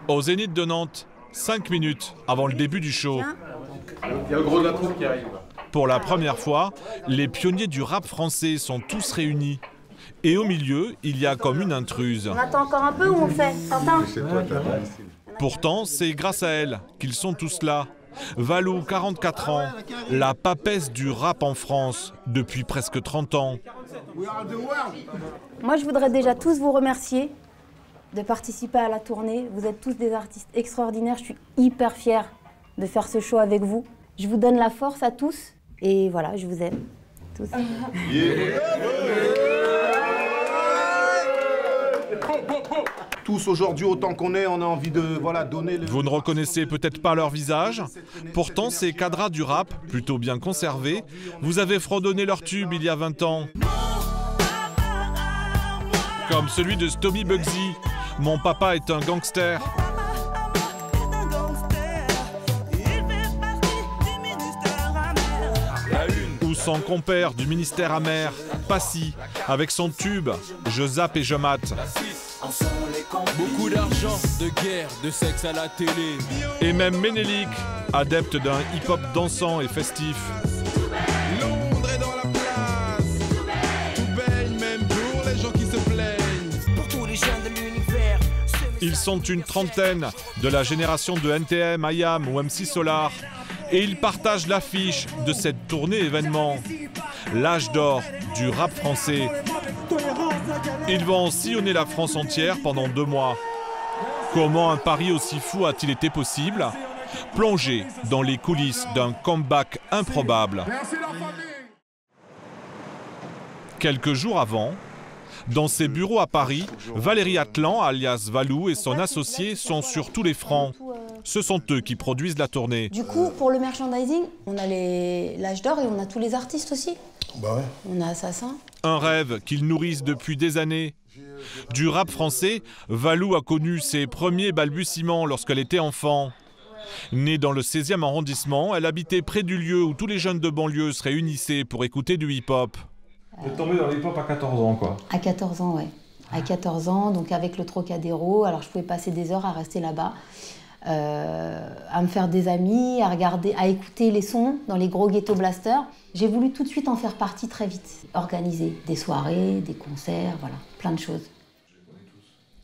Au Zénith de Nantes, 5 minutes avant le début du show. Il y a le gros de la troupe qui arrive. Pour la première fois, les pionniers du rap français sont tous réunis. Et au milieu, il y a comme une intruse. On attend encore un peu ou on fait Tintin? Pourtant, c'est grâce à elle qu'ils sont tous là. Valou, 44 ans, la papesse du rap en France depuis presque 30 ans. Moi, je voudrais déjà tous vous remercier de participer à la tournée. Vous êtes tous des artistes extraordinaires. Je suis hyper fière de faire ce show avec vous. Je vous donne la force à tous. Et voilà, je vous aime tous. Tous aujourd'hui, autant qu'on est, on a envie de donner... Vous ne reconnaissez peut-être pas leur visage. Pourtant, ces cadras du rap, plutôt bien conservés, vous avez fredonné leur tube il y a 20 ans. Comme celui de Stomy Bugsy, « Mon papa est un gangster ». Ou son compère du ministère amer, Passy, avec son tube « Je zappe et je mate ». Beaucoup d'argent, de guerre, de sexe à la télé. Et même Ménélique, adepte d'un hip-hop dansant et festif. Londres est dans la place. Tout baigne même pour les gens qui se plaignent. Pour tous les jeunes de l'univers. Ils sont une trentaine, de la génération de NTM, IAM ou MC Solar. Et ils partagent l'affiche de cette tournée événement. L'âge d'or du rap français. Ils vont sillonner la France entière pendant 2 mois. Comment un pari aussi fou a-t-il été possible? Plongé dans les coulisses d'un comeback improbable. Quelques jours avant, dans ses bureaux à Paris, Valérie Atlan, alias Valou, et son associé sont sur tous les fronts. Ce sont eux qui produisent la tournée. Du coup, pour le merchandising, on a l'âge d'or et on a tous les artistes aussi. Bah ouais. On a Assassin. Un rêve qu'ils nourrissent depuis des années. Du rap français, Valou a connu ses premiers balbutiements lorsqu'elle était enfant. Née dans le 16e arrondissement, elle habitait près du lieu où tous les jeunes de banlieue se réunissaient pour écouter du hip-hop. Vous êtes tombé dans le hip-hop à 14 ans, quoi. À 14 ans, ouais. À 14 ans, donc avec le Trocadéro, alors je pouvais passer des heures à rester là-bas, à me faire des amis, à regarder, à écouter les sons dans les gros ghetto blasters. J'ai voulu tout de suite en faire partie très vite. Organiser des soirées, des concerts, voilà, plein de choses.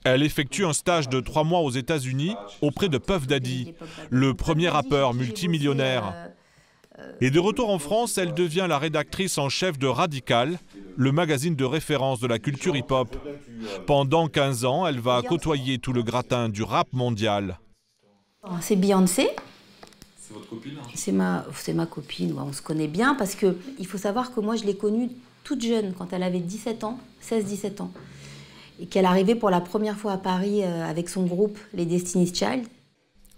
Elle effectue un stage de 3 mois aux États-Unis auprès de Puff Daddy, le premier rappeur multimillionnaire. Et de retour en France, elle devient la rédactrice en chef de Radical, le magazine de référence de la culture hip-hop. Pendant 15 ans, elle va côtoyer tout le gratin du rap mondial. C'est Beyoncé. C'est votre copine? C'est ma copine, ouais, on se connaît bien parce qu'il faut savoir que moi je l'ai connue toute jeune, quand elle avait 17 ans, 16-17 ans. Et qu'elle arrivait pour la première fois à Paris avec son groupe, les Destiny's Child.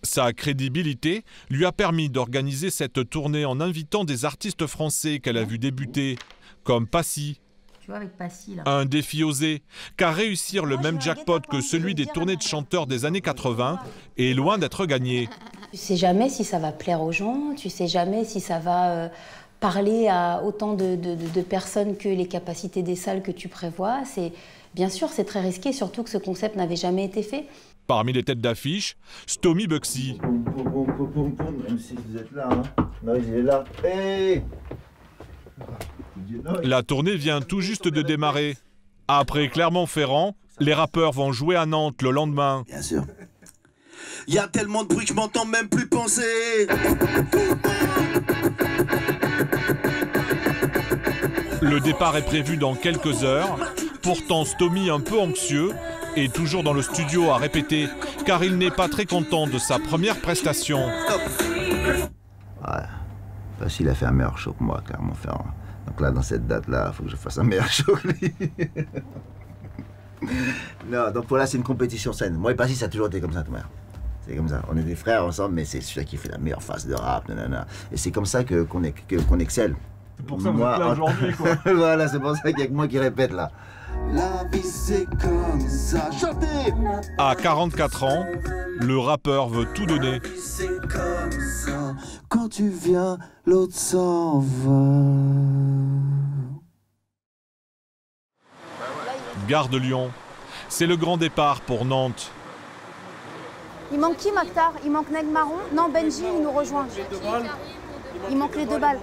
Sa crédibilité lui a permis d'organiser cette tournée en invitant des artistes français qu'elle a vus débuter, comme Passy. Tu vois, avec Passy, là. Un défi osé, car réussir le même jackpot que celui des tournées de chanteurs des années 80 est loin d'être gagné. Tu sais jamais si ça va plaire aux gens, tu sais jamais si ça va parler à autant de personnes que les capacités des salles que tu prévois. Bien sûr, c'est très risqué, surtout que ce concept n'avait jamais été fait. Parmi les têtes d'affiche, Stomy Bugsy. Même si vous êtes là, hein. Maryse, il est là. Hey, La tournée vient tout juste de démarrer. Après Clermont-Ferrand, les rappeurs vont jouer à Nantes le lendemain. Bien sûr. Il y a tellement de bruit que je m'entends même plus penser. Le départ est prévu dans quelques heures. Pourtant, Stomy, un peu anxieux, est toujours dans le studio à répéter, car il n'est pas très content de sa première prestation. Ouais, facile à faire un meilleur show que moi, Clermont-Ferrand. Donc là, dans cette date-là, il faut que je fasse un meilleur show que lui. Non, donc voilà, c'est une compétition saine. Moi et Passy, ça a toujours été comme ça, tout le monde. C'est comme ça. On est des frères ensemble, mais c'est celui qui fait la meilleure phase de rap, nanana. Et c'est comme ça qu'on excelle. C'est pour ça que vous êtes là aujourd'hui, quoi. Voilà, c'est pour ça qu'il y a que moi qui répète là. La vie c'est comme ça, chantez! À 44 ans, le rappeur veut tout donner. C'est comme ça, quand tu viens, l'autre s'en va. Gare de Lyon, c'est le grand départ pour Nantes. Il manque qui, Maktar? Il manque Neg Marron? Non, Benji, il nous rejoint. Il manque les 2 balles.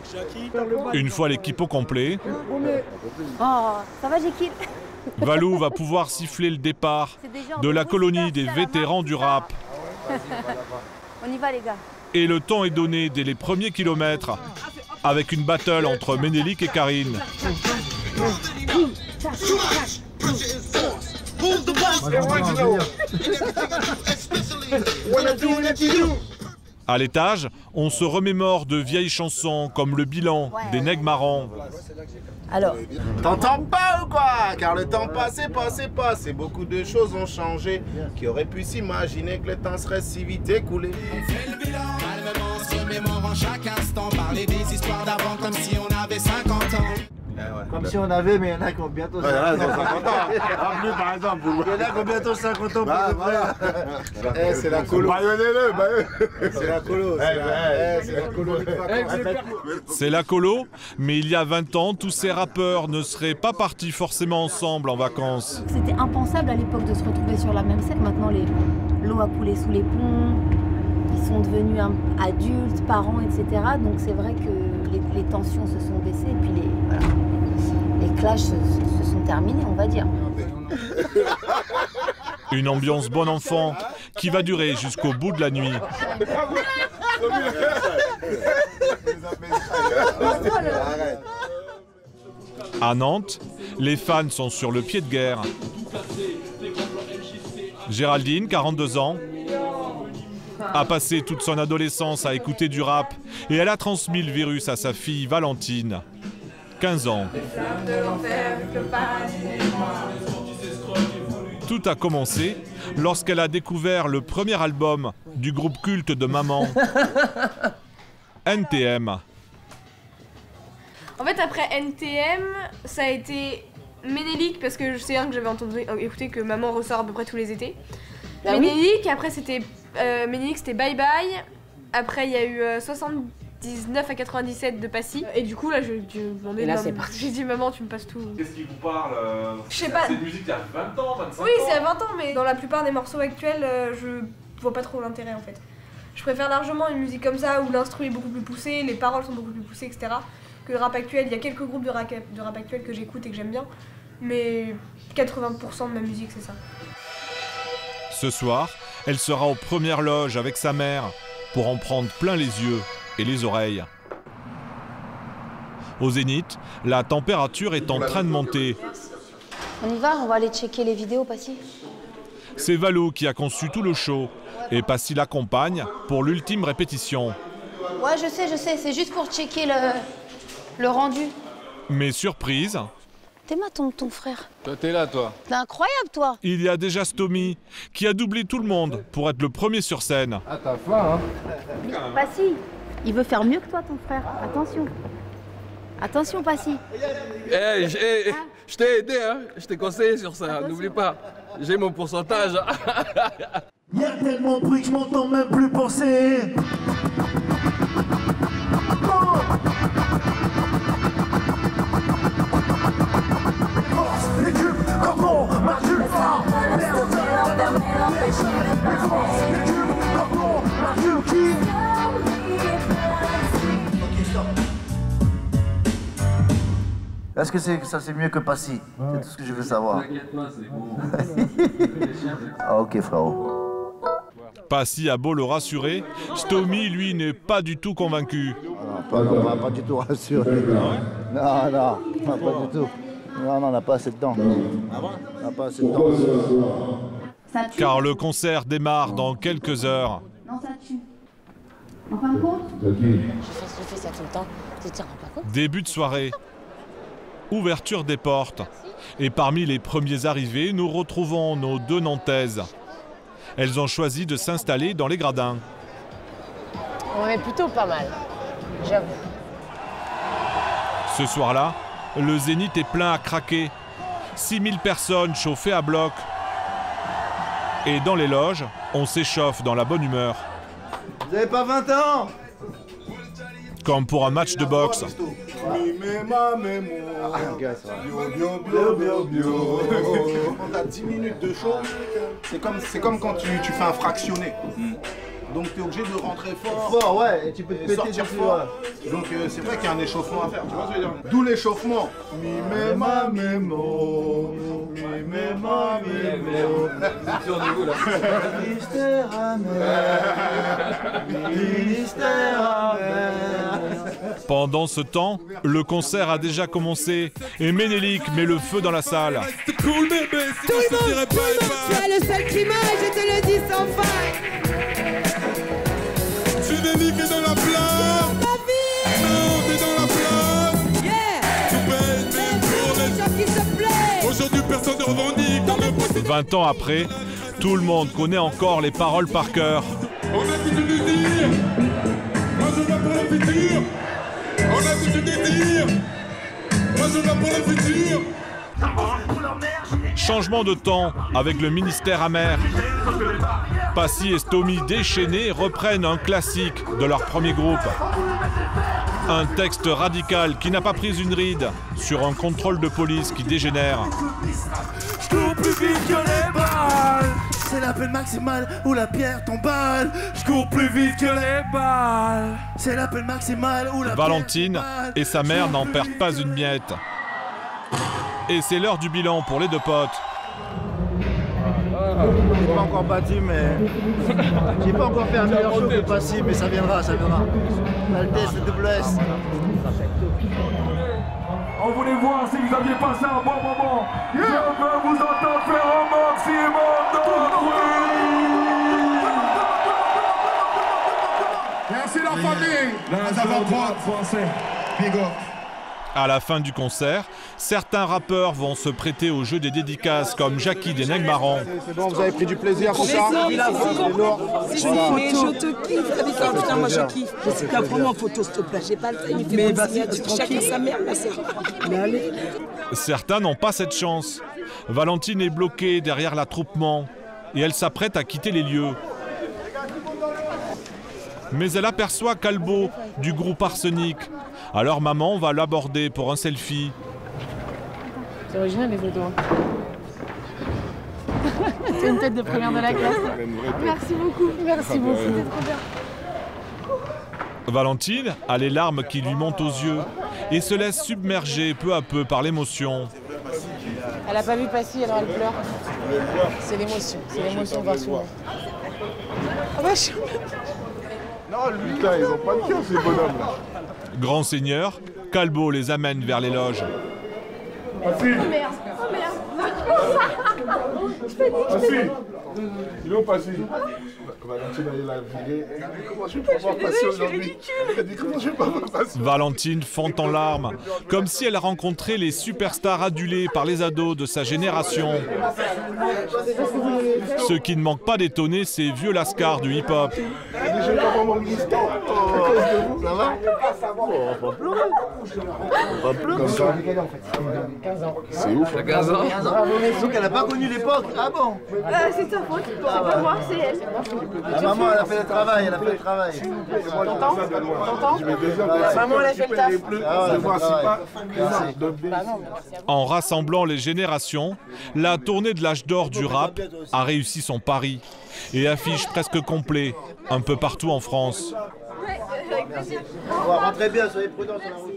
Une fois l'équipe au complet, Oh, ça va, Jekyll? Valou va pouvoir siffler le départ de la colonie des vétérans du rap. On y va, les gars. Et le temps est donné dès les premiers kilomètres, avec une battle entre Ménélique et Karine. À l'étage, on se remémore de vieilles chansons comme le bilan des Neg Marrons. Alors, T'entends pas ou quoi? Car le temps passé. Beaucoup de choses ont changé. Qui aurait pu s'imaginer que le temps serait si vite écoulé? On fait le bilan, calmement, se mémorant chaque instant. Parler des histoires d'avant comme si on avait 50 ans. Comme si on avait, mais il y en a qui ont bientôt 50 ans. Revenu par exemple. Il y en a qui ont bientôt 50 ans. C'est la colo. C'est la colo. C'est la colo, mais il y a 20 ans, tous ces rappeurs ne seraient pas partis forcément ensemble en vacances. c'était impensable à l'époque de se retrouver sur la même scène. Maintenant, l'eau a coulé sous les ponts. Ils sont devenus adultes, parents, etc. Donc c'est vrai que les tensions se sont baissées. Et puis les clashs se sont terminés, on va dire. Une ambiance bon enfant qui va durer jusqu'au bout de la nuit. À Nantes, les fans sont sur le pied de guerre. Géraldine, 42 ans, a passé toute son adolescence à écouter du rap et elle a transmis le virus à sa fille Valentine, 15 ans. Tout a commencé lorsqu'elle a découvert le premier album du groupe culte de maman, NTM. En fait, après NTM, ça a été Ménélique, parce que c'est un que j'avais écouté que maman ressort à peu près tous les étés. Ménélique, après c'était Ménélique, c'était Bye Bye. Après, il y a eu 79 à 97 de Passy. Et du coup, là, je demandais. Et là, c'est parti. J'ai dit, maman, tu me passes tout. Qu'est-ce qui vous parle Je sais pas. C'est une musique qui a 20 ans, 25 ans. Oui, c'est à 20 ans, mais dans la plupart des morceaux actuels, je vois pas trop l'intérêt en fait. Je préfère largement une musique comme ça où l'instru est beaucoup plus poussé, les paroles sont beaucoup plus poussées, etc. que le rap actuel. Il y a quelques groupes de rap actuel que j'écoute et que j'aime bien, mais 80% de ma musique, c'est ça. Ce soir, elle sera aux premières loges avec sa mère pour en prendre plein les yeux et les oreilles. Au Zénith, la température est en train de monter. On y va, on va aller checker les vidéos, Passy. C'est Valou qui a conçu tout le show et Passy l'accompagne pour l'ultime répétition. Ouais, je sais, c'est juste pour checker le rendu. Mais surprise, T'es ma ton frère. Toi, t'es là, toi. T'es incroyable, toi. il y a déjà Stomy qui a doublé tout le monde pour être le premier sur scène. Ah, t'as faim, hein. Passy, il veut faire mieux que toi, ton frère. Attention. Attention, Passy. Je t'ai aidé, hein. Je t'ai conseillé sur ça, n'oublie pas. J'ai mon pourcentage. Y'a tellement de bruit que je m'entends même plus penser. Est-ce que ça c'est mieux que Passy? C'est tout ce que je veux savoir. T'inquiète pas, c'est bon. Ah ok frérot. Passy a beau le rassurer, Stomy, lui, n'est pas du tout convaincu. Pas du tout rassuré. Non, pas du tout. Non, on n'a pas assez de temps. On n'a pas assez de temps. Car le concert démarre dans quelques heures. Non, ça tue. En fin de compte, Je fais ça tout le temps, tu te rends pas compte? Début de soirée. Ouverture des portes. Et parmi les premiers arrivés, nous retrouvons nos deux Nantaises. Elles ont choisi de s'installer dans les gradins. On est plutôt pas mal, j'avoue. Ce soir-là, le Zénith est plein à craquer. 6000 personnes chauffées à bloc. Et dans les loges, on s'échauffe dans la bonne humeur. Vous avez pas 20 ans? Comme pour un match de boxe. Quand t'as 10 minutes de show, c'est comme quand tu fais un fractionné. Donc tu es obligé de rentrer fort. Fort, ouais, et tu peux te péter sortir dessus, fort. ouais. Donc c'est vrai qu'il y a un échauffement à faire, tu vois ce que je veux dire. D'où l'échauffement. Mi, me, ma, mi, mo. Mi, me, ma, mi, mo. Mystère amer, mystère amer. Pendant ce temps, le concert a déjà commencé et Ménélique met le feu dans la salle. Tout le monde, tu as le seul climat et je te le dis sans faille. Ménélique est dans la place. Non, t'es dans la place. Tu payes même pour les gens qui se plaignent. Aujourd'hui, personne ne revendique. 20 ans après, tout le monde connaît encore les paroles par cœur. On a coutume de dire, moi je vais pour le futur. On a coutume de dire, moi je vais pour le futur. Changement de temps avec le ministère amer. Passy et Stomy déchaînés reprennent un classique de leur premier groupe. Un texte radical qui n'a pas pris une ride sur un contrôle de police qui dégénère. Je cours plus vite que les balles. C'est la peine maximale ou la pierre tombale. Je cours plus vite que les balles. C'est la peine maximale ou la Valentine pierre tombale. et sa mère n'en perdent pas une miette. Et c'est l'heure du bilan pour les deux potes. J'ai pas encore battu, mais j'ai pas encore fait un meilleur show que Passy, mais ça viendra, ça viendra. L'Altesse, le double S. On voulait voir si vous aviez passé un bon moment. Je veux vous entendre faire un maximum de bruit. Merci la famille. Ça va prendre français. Big up. À la fin du concert, certains rappeurs vont se prêter au jeu des dédicaces comme Jackie des Nègres-Marrants. C'est bon, vous avez pris du plaisir pour ça. Mais je te kiffe avec un putain, moi je kiffe. C'est qu'un vraiment en photo, s'il te plaît. J'ai pas le temps, il me fait bonne signature. Chacun sa mère, ma sœur. Mais allez. Certains n'ont pas cette chance. Valentine est bloquée derrière l'attroupement et elle s'apprête à quitter les lieux. Mais elle aperçoit Calbo du groupe Arsenic. Alors maman va l'aborder pour un selfie. C'est original les photos. C'est une tête de première de la classe. Merci beaucoup. Merci beaucoup. C'était trop bien. Valentine a les larmes qui lui montent aux yeux et se laisse submerger peu à peu par l'émotion. Elle a pas vu Passy, alors elle pleure. C'est l'émotion par souvent. Ah bah, Non, lui, putain, ils ont pas de cœur, ces bonhommes là. Grand seigneur, Calbo les amène vers les loges. Oh merde, oh merde. Passy. Il est où Passy? Valentine, elle a viré. Comment je vais pas voir Passy aujourd'hui? Elle dit comment je vais pas voir Passy? Valentine fond en larmes, comme si elle rencontrait les superstars adulés par les ados de sa génération. Ce qui ne manque pas d'étonner ces vieux lascars du hip-hop. Je vais pas voir mon ministère. Ça va? On va pleurer. On va pleurer. 15 ans. C'est ouf. Elle a 15 ans. Donc elle a pas connu l'époque. Ah bon? C'est ta faute. C'est pas moi, c'est elle. La maman, elle a fait le travail, elle a fait le travail. T'entends? Maman, elle a fait le taf. En rassemblant les générations, la tournée de l'âge d'or du rap a réussi son pari et affiche presque complet un peu partout en France. Ouais, avec plaisir. Rentrez bien, soyez prudents sur la route.